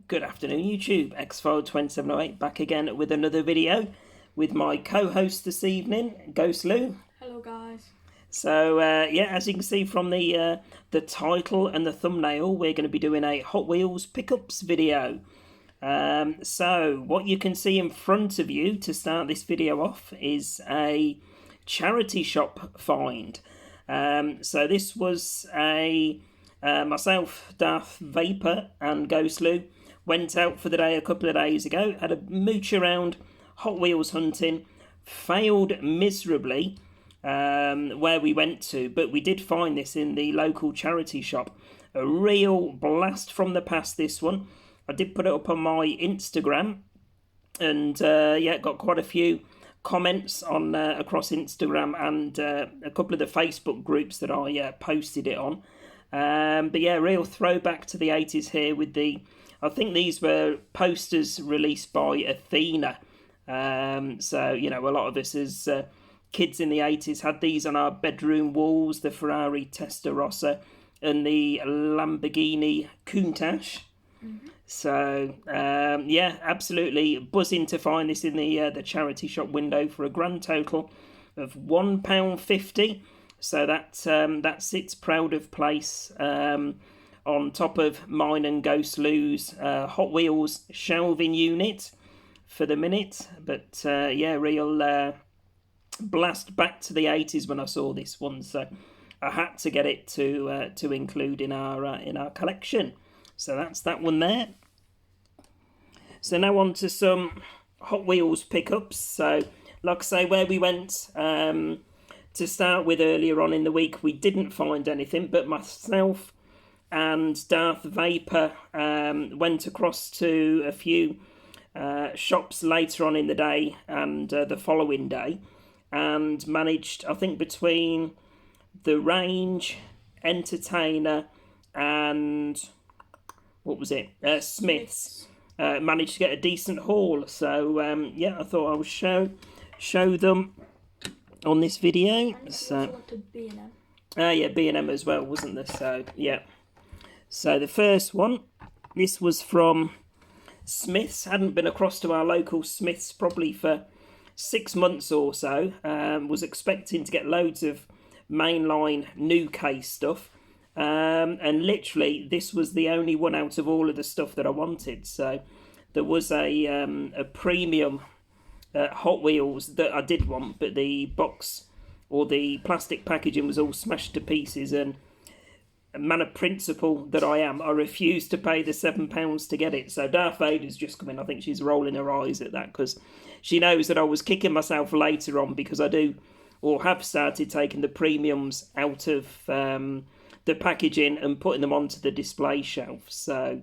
Good afternoon YouTube, Xfile2708 back again with another video with my co-host this evening, Ghost Lou. Hello guys. So yeah, as you can see from the title and the thumbnail, we're going to be doing a Hot Wheels pickups video. So what you can see in front of you to start this video off is a charity shop find. So this was a myself, Darth Vapor and Ghost Lou went out for the day a couple of days ago, had a mooch around Hot Wheels hunting, failed miserably where we went to, but we did find this in the local charity shop. A real blast from the past, this one. I did put it up on my Instagram, and yeah, got quite a few comments on across Instagram and a couple of the Facebook groups that I posted it on. But yeah, real throwback to the 80s here with the, I think these were posters released by Athena. So, you know, a lot of us as kids in the 80s had these on our bedroom walls, the Ferrari Testarossa and the Lamborghini Countach. Mm-hmm. So, yeah, absolutely buzzing to find this in the charity shop window for a grand total of £1.50. So that sits proud of place on top of mine and Ghost Lou's Hot Wheels shelving unit for the minute. But yeah, real blast back to the 80s when I saw this one. So I had to get it to include in our collection. So that's that one there. So now on to some Hot Wheels pickups. So like I say, where we went to start with earlier on in the week, we didn't find anything, but myself and Darth Vapor went across to a few shops later on in the day and the following day, and managed, I think between the Range, Entertainer and what was it, Smith's, managed to get a decent haul. So yeah, I thought I would show them on this video. So yeah, B&M as well, wasn't there? So yeah, so the first one, this was from Smith's. Hadn't been across to our local Smith's probably for 6 months or so. Was expecting to get loads of mainline new case stuff, and literally this was the only one out of all of the stuff that I wanted. So there was a premium Hot Wheels that I did want, but the box or the plastic packaging was all smashed to pieces, and a man of principle that I am, I refused to pay the £7 to get it. So Darth Vader's just come in. I think she's rolling her eyes at that because she knows that I was kicking myself later on because I do or have started taking the premiums out of the packaging and putting them onto the display shelf. So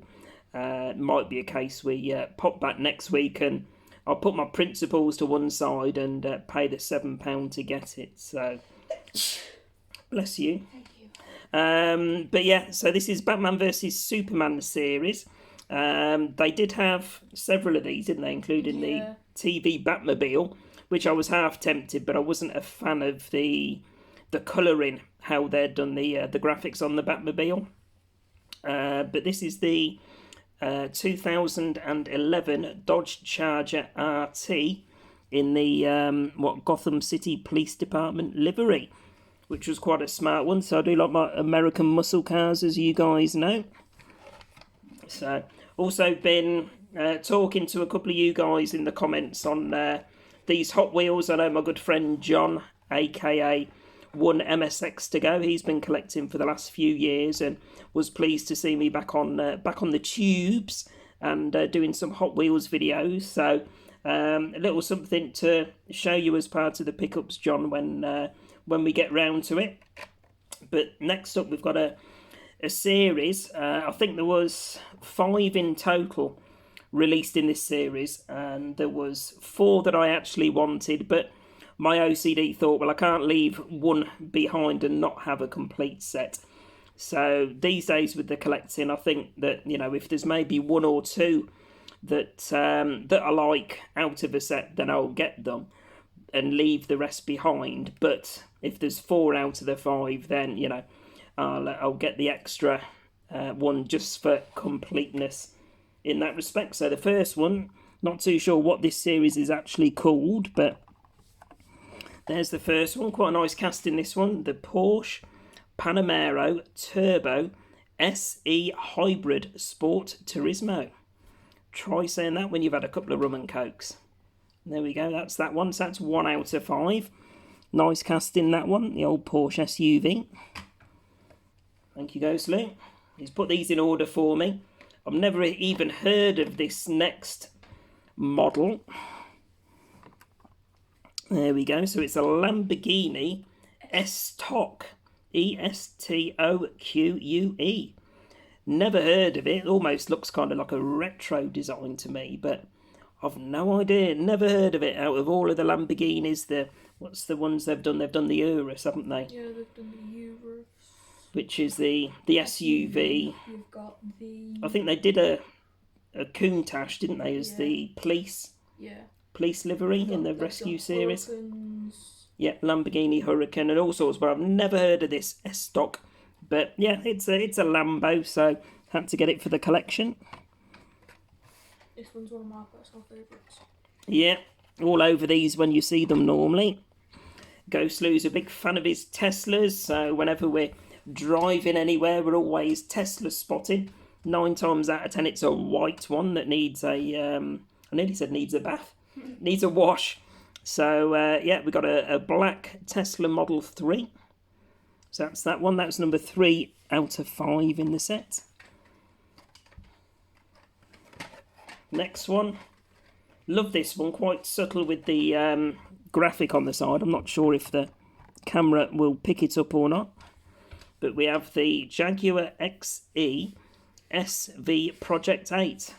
it might be a case we pop back next week and I'll put my principles to one side and pay the £7 to get it. So, bless you. Thank you. But yeah, so this is Batman vs Superman series. They did have several of these, didn't they? Including the TV Batmobile, which I was half tempted, but I wasn't a fan of the colouring, how they'd done the graphics on the Batmobile. But this is the 2011 Dodge Charger RT in the Gotham City Police Department livery, which was quite a smart one. So I do like my American muscle cars, as you guys know. So also been talking to a couple of you guys in the comments on these Hot Wheels. I know my good friend John, aka One MSX to Go, he's been collecting for the last few years and was pleased to see me back on the tubes and doing some Hot Wheels videos. So a little something to show you as part of the pickups, John, when we get round to it. But next up, we've got a series. I think there was 5 in total released in this series, and there was 4 that I actually wanted, but my OCD thought, well, I can't leave one behind and not have a complete set. So these days with the collecting, I think that, you know, if there's maybe 1 or 2 that I like out of a set, then I'll get them and leave the rest behind. But if there's 4 out of the 5, then, you know, I'll get the extra one just for completeness in that respect. So the first one, not too sure what this series is actually called, but there's the first one. Quite a nice casting, this one. The Porsche Panamera Turbo SE Hybrid Sport Turismo. Try saying that when you've had a couple of rum and cokes. There we go, that's that one. So that's 1 out of 5. Nice casting, that one, the old Porsche SUV. Thank you, Ghostly. He's put these in order for me. I've never even heard of this next model. There we go. So it's a Lamborghini S-Toque. E-S-T-O-Q-U-E. Never heard of it. Almost looks kind of like a retro design to me, but I've no idea. Never heard of it. Out of all of the Lamborghinis, what's the ones they've done? They've done the Urus, haven't they? Yeah, they've done the Urus. Which is the SUV. You've got the... I think they did a Countach, didn't they, as the police livery in the rescue series. Hurricanes. Yeah, Lamborghini Hurricane and all sorts, but I've never heard of this S-Toque. But yeah, it's a Lambo, so had to get it for the collection. This one's one of my personal favourites. Yeah, all over these when you see them normally. Ghost Lou's a big fan of his Teslas, so whenever we're driving anywhere, we're always Tesla spotted. 9 times out of 10, it's a white one that needs a, I nearly said needs a bath, needs a wash. So, yeah, we got a black Tesla Model 3. So that's that one. That's number 3 out of 5 in the set. Next one. Love this one. Quite subtle with the graphic on the side. I'm not sure if the camera will pick it up or not. But we have the Jaguar Xe Sv Project 8.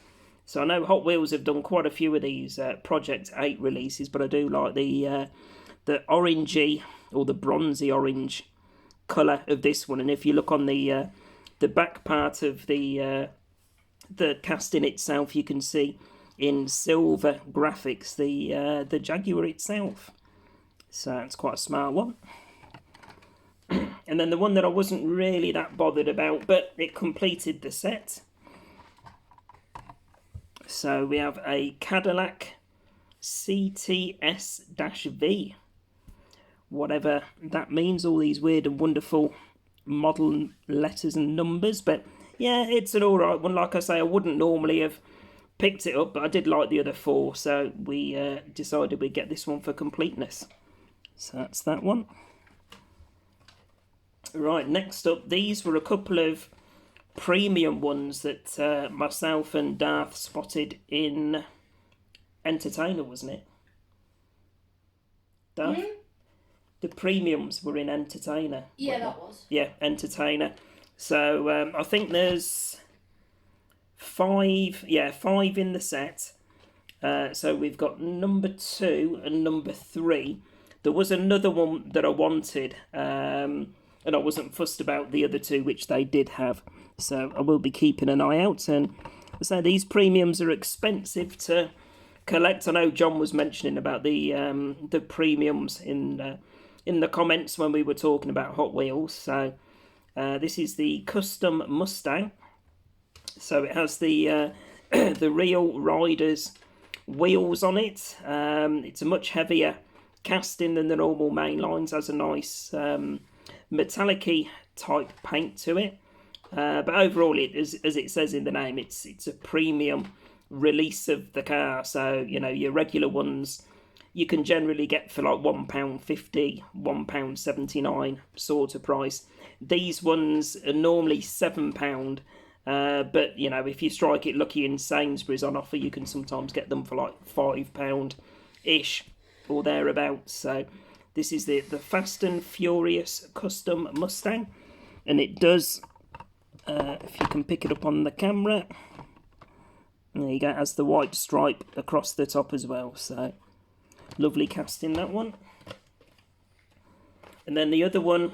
So I know Hot Wheels have done quite a few of these Project 8 releases, but I do like the orangey or the bronzy orange colour of this one. And if you look on the back part of the casting itself, you can see in silver graphics the Jaguar itself. So that's quite a smart one. And then the one that I wasn't really that bothered about, but it completed the set. So we have a Cadillac Cts-V. Whatever that means, all these weird and wonderful model letters and numbers. But yeah, it's an alright one. Like I say, I wouldn't normally have picked it up, but I did like the other 4. So we decided we'd get this one for completeness. So that's that one. Right, next up, these were a couple of premium ones that myself and Darth spotted in Entertainer, wasn't it? Darth? Mm-hmm. The premiums were in Entertainer. Yeah, that was. Yeah, Entertainer. So I think there's 5 in the set. So we've got number 2 and number 3. There was another one that I wanted, and I wasn't fussed about the other 2, which they did have. So I will be keeping an eye out. And so these premiums are expensive to collect. I know John was mentioning about the premiums in the comments when we were talking about Hot Wheels. So this is the custom Mustang. So it has the the real Riders wheels on it. It's a much heavier casting than the normal main lines. Has a nice metallic-y type paint to it. But overall, as it says in the name, it's a premium release of the car. So, you know, your regular ones you can generally get for like £1.50, £1.79 sort of price. These ones are normally £7. But, you know, if you strike it lucky in Sainsbury's on offer, you can sometimes get them for like £5-ish or thereabouts. So this is the Fast and Furious Custom Mustang. And it does, if you can pick it up on the camera, there you go, it has the white stripe across the top as well. So lovely casting, that one. And then the other one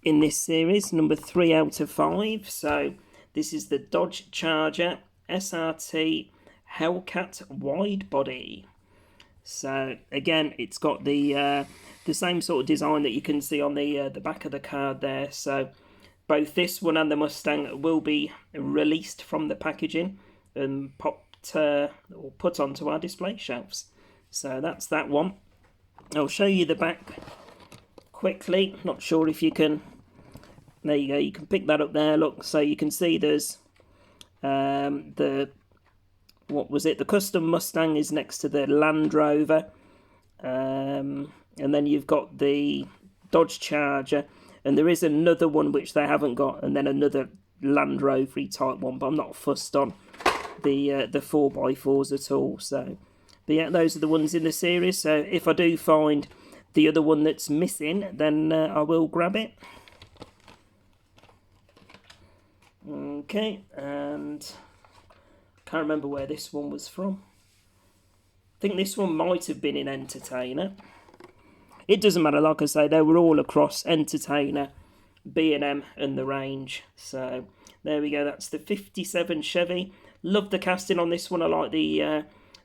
in this series, number 3 out of 5. So this is the Dodge Charger SRT Hellcat wide body. So again, it's got the same sort of design that you can see on the back of the card there. So both this one and the Mustang will be released from the packaging and popped or put onto our display shelves. So that's that one. I'll show you the back quickly. Not sure if you can. There you go. You can pick that up there. Look, so you can see there's the custom Mustang is next to the Land Rover, and then you've got the Dodge Charger, and there is another one which they haven't got, and then another Land Rover type one, but I'm not fussed on the 4x4s at all. So, but yeah, those are the ones in the series. So if I do find the other one that's missing, then I will grab it. Okay, and can't remember where this one was from. I think this one might have been in Entertainer. It doesn't matter, like I say, they were all across Entertainer, B&M and the range. So there we go, that's the 57 Chevy. Love the casting on this one. I like the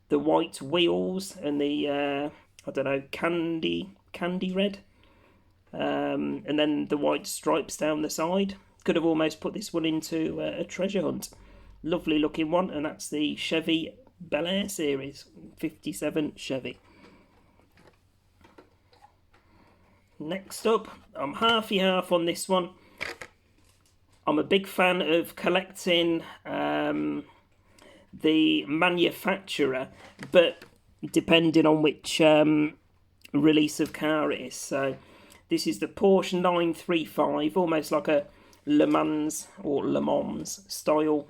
white wheels and the I don't know, candy red, and then the white stripes down the side. Could have almost put this one into a treasure hunt. Lovely looking one, and that's the Chevy Bel Air series, 57 Chevy. Next up, I'm half on this one. I'm a big fan of collecting the manufacturer, but depending on which release of car it is. So this is the Porsche 935, almost like a Le Mans or Le Mans style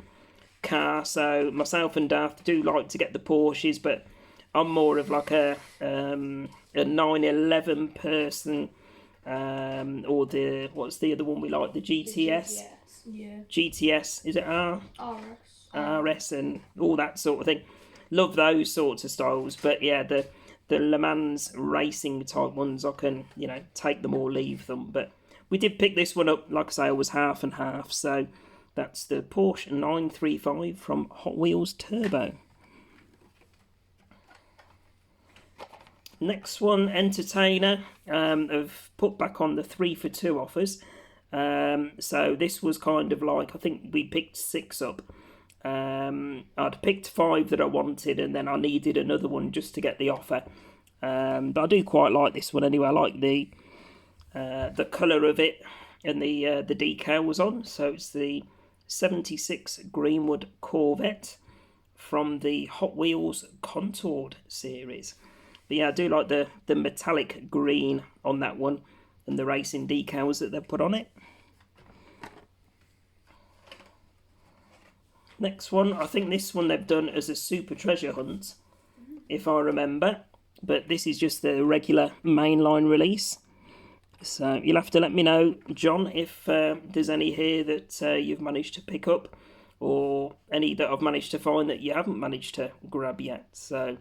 car. So myself and Darth do like to get the Porsches, but I'm more of like a 911 person, or what's the other one we like, the GTS? The GTS, yeah. GTS, is it RS. RS and all that sort of thing. Love those sorts of styles, but yeah, the Le Mans racing type ones, I can, take them or leave them. But we did pick this one up, like I say, I was half and half. So that's the Porsche 935 from Hot Wheels Turbo. Next one, Entertainer, have put back on the 3 for 2 offers. So this was kind of like, I think we picked 6 up. I'd picked 5 that I wanted, and then I needed another one just to get the offer. But I do quite like this one anyway. I like the colour of it, and the decal was on. So it's the 76 Greenwood Corvette from the Hot Wheels Contoured series. But yeah, I do like the metallic green on that one, and the racing decals that they've put on it. Next one, I think this one they've done as a super treasure hunt, if I remember. But this is just the regular mainline release. So you'll have to let me know, John, if there's any here that you've managed to pick up, or any that I've managed to find that you haven't managed to grab yet. So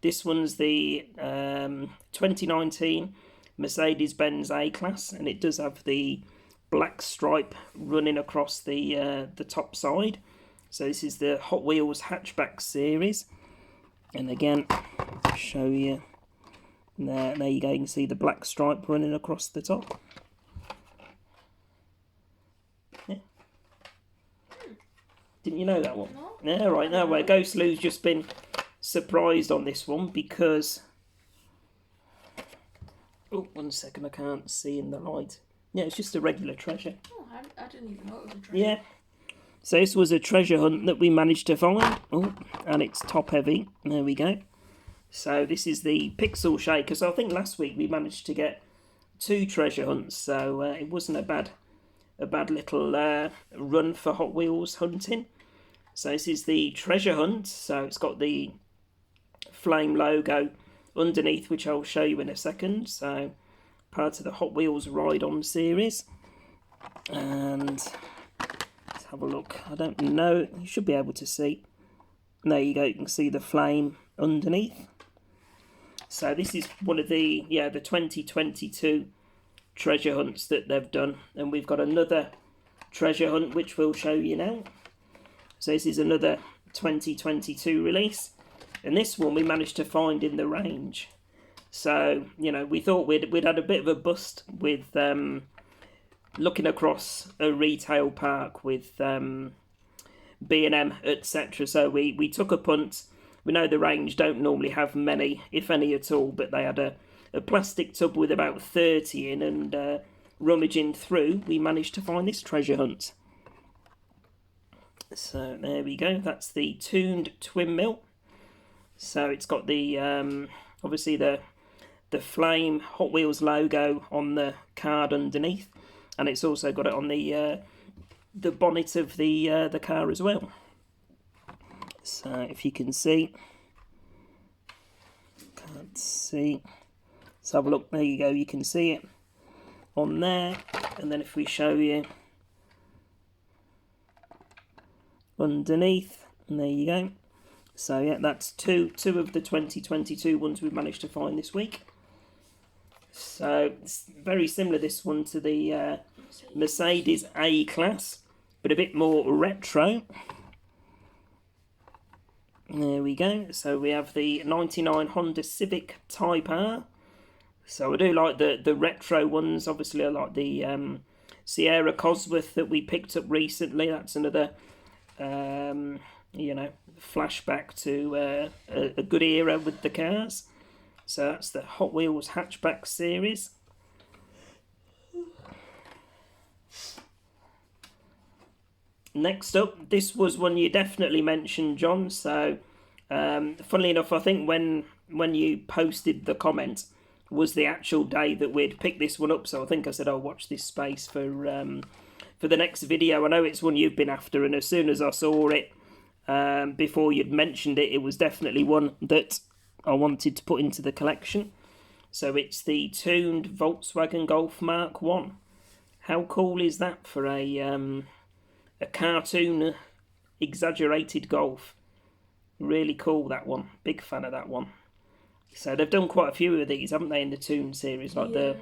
this one's the 2019 Mercedes-Benz A-Class, and it does have the black stripe running across the top side. So this is the Hot Wheels hatchback series, and again, I'll show you. There you go. You can see the black stripe running across the top. Yeah. Didn't you know that one? No. Yeah, right. Now, where Ghost Lou's just been surprised on this one because. Oh, 1 second. I can't see in the light. Yeah, it's just a regular treasure. Oh, I didn't even know it was a treasure. Yeah. So this was a treasure hunt that we managed to find. Oh, and it's top heavy. There we go. So this is the Pixel Shaker. So I think last week we managed to get 2 treasure hunts. So it wasn't a bad little run for Hot Wheels hunting. So this is the treasure hunt. So it's got the flame logo underneath, which I'll show you in a second. So part of the Hot Wheels Ride On series. And let's have a look. I don't know. You should be able to see. There you go. You can see the flame underneath. So this is one of the 2022 treasure hunts that they've done. And we've got another treasure hunt, which we'll show you now. So this is another 2022 release. And this one we managed to find in the range. So, we thought we'd had a bit of a bust with looking across a retail park with B&M, etc. So we took a punt. We know the range don't normally have many, if any at all, but they had a plastic tub with about 30 in, and rummaging through, we managed to find this treasure hunt. So there we go, that's the tuned twin mill. So it's got the obviously the flame Hot Wheels logo on the card underneath, and it's also got it on the bonnet of the car as well. So if you can see, can't see. Let's have a look. There you go. You can see it on there, and then if we show you underneath, and there you go. So yeah, that's two of the 2022 ones we've managed to find this week. So it's very similar, this one, to the Mercedes A-Class, but a bit more retro. There we go. So we have the 99 Honda Civic Type R. So I do like the retro ones. Obviously I like the Sierra Cosworth that we picked up recently. That's another you know, flashback to a good era with the cars. So that's the Hot Wheels hatchback series. Next up, this was one you definitely mentioned, John. So funnily enough, I think when you posted the comment was the actual day that we'd picked this one up. So I think I said I'll watch this space for the next video. I know it's one you've been after, and as soon as I saw it, before you'd mentioned it, it was definitely one that I wanted to put into the collection. So it's the tuned Volkswagen Golf Mark 1. How cool is that for a cartoon exaggerated Golf? Really cool, that one. Big fan of that one. So they've done quite a few of these, haven't they, in the tuned series, like the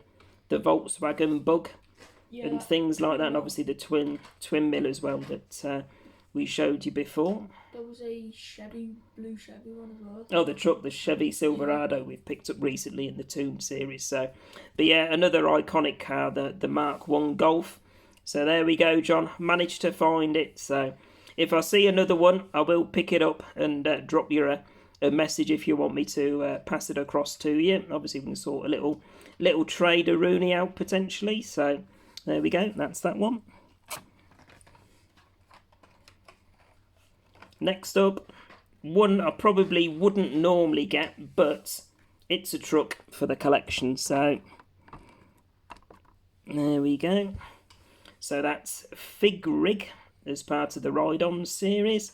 Volkswagen Bug and things like that, and obviously the twin mill as well that we showed you before. There was a blue Chevy one as well. Oh, the truck, the Chevy Silverado we've picked up recently in the tuned series. So, but yeah, another iconic car, the Mark 1 Golf. So there we go, John. Managed to find it. So if I see another one, I will pick it up and drop you a message if you want me to pass it across to you. Obviously, we can sort a little trade-a-rooney out potentially. So there we go. That's that one. Next up, one I probably wouldn't normally get, but it's a truck for the collection. So there we go. So that's Fig Rig as part of the Ride-On series.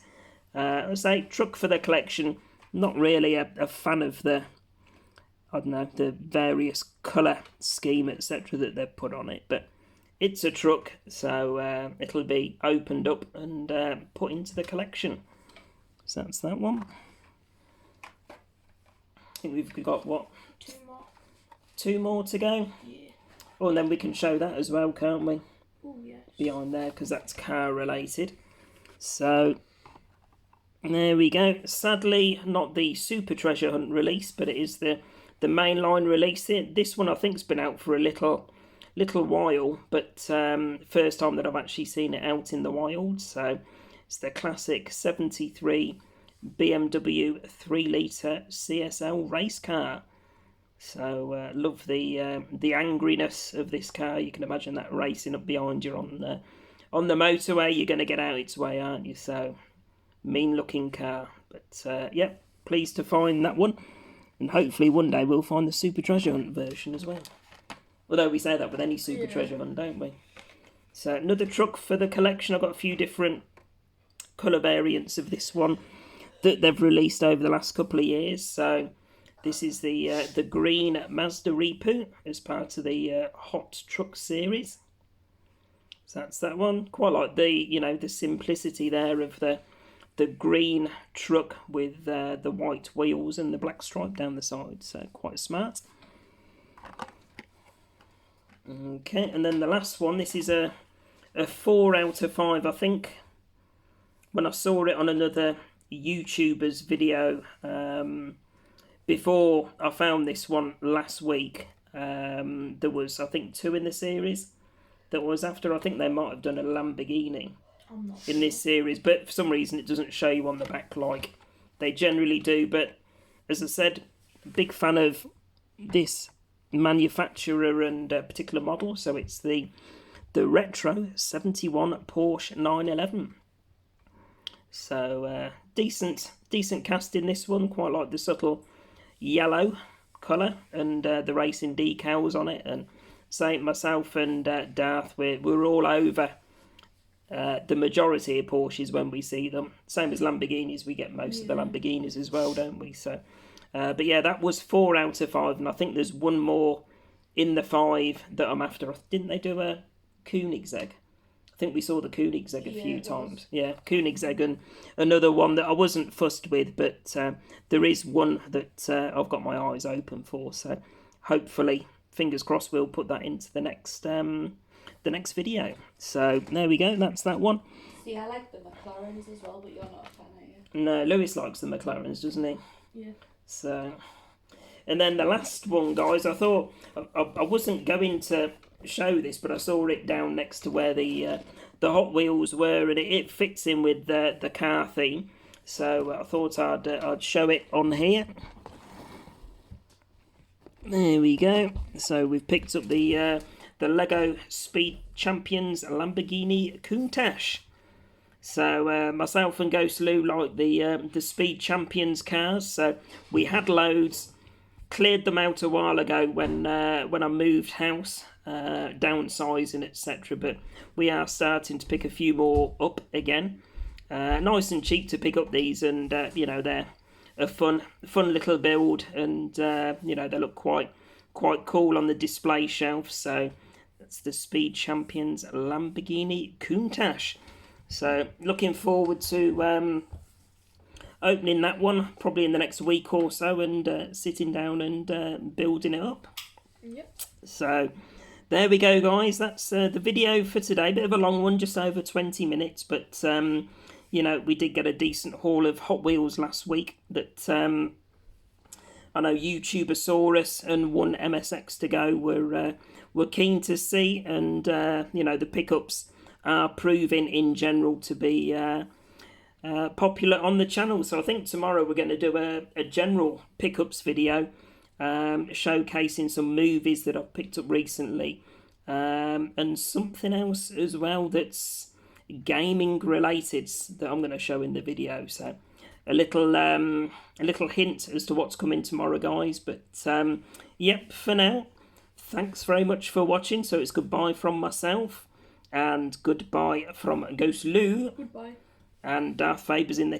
I say truck for the collection. Not really a fan of the, I don't know, the various colour scheme, etc. that they've put on it, but it's a truck, so it'll be opened up and put into the collection. So that's that one. I think we've got, what? Two more to go? Yeah. Oh, and then we can show that as well, can't we? Oh, yes. Behind there, because that's car related. So there we go. Sadly, not the Super Treasure Hunt release, but it is the mainline release. This one I think's been out for a little while, but first time that I've actually seen it out in the wild. So it's the classic 73 BMW 3-litre CSL race car. So love the angriness of this car. You can imagine that racing up behind you on the motorway. You're going to get out its way, aren't you? So mean looking car. But yeah, pleased to find that one, and hopefully one day we'll find the Super Treasure Hunt version as well. Although we say that with any Super Treasure Hunt, don't we? So another truck for the collection. I've got a few different colour variants of this one that they've released over the last couple of years. So this is the green Mazda Repu as part of the Hot Truck series. So that's that one. Quite like the simplicity there of the green truck with the white wheels and the black stripe down the side. So quite smart. Okay, and then the last one. This is a 4 out of 5, I think. When I saw it on another YouTuber's video before I found this one last week, there was, I think, 2 in the series that I was after. I think they might have done a Lamborghini I'm not in this series, but for some reason it doesn't show you on the back like they generally do. But as I said, big fan of this manufacturer and particular model. So it's the retro 71 Porsche 911. So decent cast in this one. Quite like the subtle yellow colour and the racing decals on it. And say myself and Darth, we're all over the majority of Porsches when we see them. Same as Lamborghinis, we get most of the Lamborghinis as well, don't we? So, but yeah, that was 4 out of 5, and I think there's one more in the 5 that I'm after. Didn't they do a Koenigsegg? I think we saw the Koenigsegg a few times. Yeah, Koenigsegg, and another one that I wasn't fussed with, but there is one that I've got my eyes open for. So hopefully, fingers crossed, we'll put that into the next video. So there we go. That's that one. See, I like the McLarens as well, but you're not a fan, are you? No, Lewis likes the McLarens, doesn't he? Yeah. So, and then the last one, guys. I thought I wasn't going to show this, but I saw it down next to where the Hot Wheels were, and it fits in with the car theme. So I thought I'd show it on here. There we go. So we've picked up the Lego Speed Champions Lamborghini Countach. So myself and Ghost Lou like the Speed Champions cars. So we had loads, cleared them out a while ago when I moved house, downsizing, etc. But we are starting to pick a few more up again. Nice and cheap to pick up these, and they're a fun little build, and they look quite cool on the display shelf. So that's the Speed Champions Lamborghini Countach. So looking forward to opening that one probably in the next week or so, and sitting down and building it up. Yep. So there we go, guys. That's the video for today. Bit of a long one, just over 20 minutes, but we did get a decent haul of Hot Wheels last week that I know YouTubersaurus and one MSX to go were keen to see, and the pickups are proving in general to be popular on the channel. So I think tomorrow we're going to do a general pickups video, showcasing some movies that I've picked up recently, and something else as well that's gaming related that I'm going to show in the video. So a little hint as to what's coming tomorrow, guys. But yep, for now, thanks very much for watching. So it's goodbye from myself, and goodbye from Ghost Lou. Goodbye. And Darth Vapor's in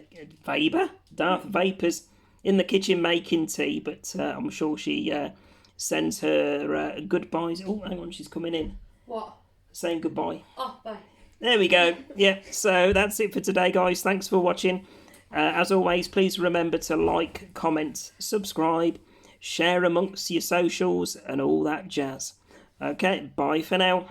the kitchen making tea, but I'm sure she sends her goodbyes. Oh, hang on, she's coming in. What? Saying goodbye. Oh, bye. There we go. Yeah, so that's it for today, guys. Thanks for watching. As always, please remember to like, comment, subscribe, share amongst your socials, and all that jazz. Okay, bye for now.